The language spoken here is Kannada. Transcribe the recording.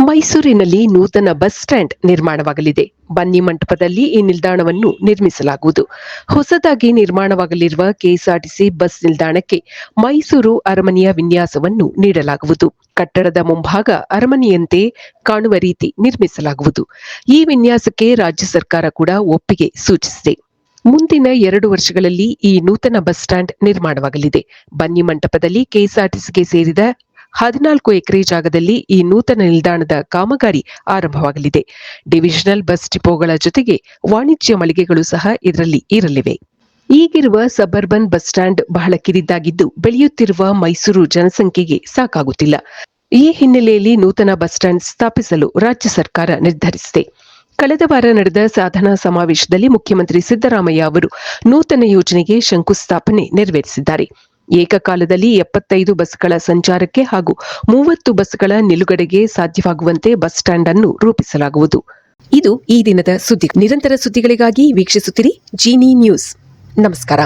ಮೈಸೂರಿನಲ್ಲಿ ನೂತನ ಬಸ್ ಸ್ಟ್ಯಾಂಡ್ ನಿರ್ಮಾಣವಾಗಲಿದೆ. ಬನ್ನಿ ಮಂಟಪದಲ್ಲಿ ಈ ನಿಲ್ದಾಣವನ್ನು ನಿರ್ಮಿಸಲಾಗುವುದು. ಹೊಸದಾಗಿ ನಿರ್ಮಾಣವಾಗಲಿರುವ ಕೆಎಸ್ಆರ್ಟಿಸಿ ಬಸ್ ನಿಲ್ದಾಣಕ್ಕೆ ಮೈಸೂರು ಅರಮನೆಯ ವಿನ್ಯಾಸವನ್ನು ನೀಡಲಾಗುವುದು. ಕಟ್ಟಡದ ಮುಂಭಾಗ ಅರಮನೆಯಂತೆ ಕಾಣುವ ರೀತಿ ನಿರ್ಮಿಸಲಾಗುವುದು. ಈ ವಿನ್ಯಾಸಕ್ಕೆ ರಾಜ್ಯ ಸರ್ಕಾರ ಕೂಡ ಒಪ್ಪಿಗೆ ಸೂಚಿಸಿದೆ. ಮುಂದಿನ 2 ವರ್ಷಗಳಲ್ಲಿ ಈ ನೂತನ ಬಸ್ ಸ್ಟ್ಯಾಂಡ್ ನಿರ್ಮಾಣವಾಗಲಿದೆ. ಬನ್ನಿ ಮಂಟಪದಲ್ಲಿ ಕೆಎಸ್ಆರ್ಟಿಸಿಗೆ ಸೇರಿದ 14 ಎಕರೆ ಜಾಗದಲ್ಲಿ ಈ ನೂತನ ನಿಲ್ದಾಣದ ಕಾಮಗಾರಿ ಆರಂಭವಾಗಲಿದೆ. ಡಿವಿಷನಲ್ ಬಸ್ ಡಿಪೋಗಳ ಜೊತೆಗೆ ವಾಣಿಜ್ಯ ಮಳಿಗೆಗಳು ಸಹ ಇದರಲ್ಲಿ ಇರಲಿವೆ. ಈಗಿರುವ ಸಬರ್ಬನ್ ಬಸ್ ಸ್ಟ್ಯಾಂಡ್ ಬಹಳ ಕಿರಿದಾಗಿದ್ದು ಬೆಳೆಯುತ್ತಿರುವ ಮೈಸೂರು ಜನಸಂಖ್ಯೆಗೆ ಸಾಕಾಗುತ್ತಿಲ್ಲ. ಈ ಹಿನ್ನೆಲೆಯಲ್ಲಿ ನೂತನ ಬಸ್ ಸ್ಟ್ಯಾಂಡ್ ಸ್ಥಾಪಿಸಲು ರಾಜ್ಯ ಸರ್ಕಾರ ನಿರ್ಧರಿಸಿದೆ. ಕಳೆದ ವಾರ ನಡೆದ ಸಾಧನಾ ಸಮಾವೇಶದಲ್ಲಿ ಮುಖ್ಯಮಂತ್ರಿ ಸಿದ್ದರಾಮಯ್ಯ ಅವರು ನೂತನ ಯೋಜನೆಗೆ ಶಂಕುಸ್ಥಾಪನೆ ನೆರವೇರಿಸಿದ್ದಾರೆ. ಏಕಕಾಲದಲ್ಲಿ 75 ಬಸ್ಗಳ ಸಂಚಾರಕ್ಕೆ ಹಾಗೂ 30 ಬಸ್ಗಳ ನಿಲುಗಡೆಗೆ ಸಾಧ್ಯವಾಗುವಂತೆ ಬಸ್ ಸ್ಟ್ಯಾಂಡ್ ಅನ್ನು ರೂಪಿಸಲಾಗುವುದು. ಇದು ಈ ದಿನದ ಸುದ್ದಿ. ನಿರಂತರ ಸುದ್ದಿಗಳಿಗಾಗಿ ವೀಕ್ಷಿಸುತ್ತಿರಿ ಜೀನಿ ನ್ಯೂಸ್. ನಮಸ್ಕಾರ.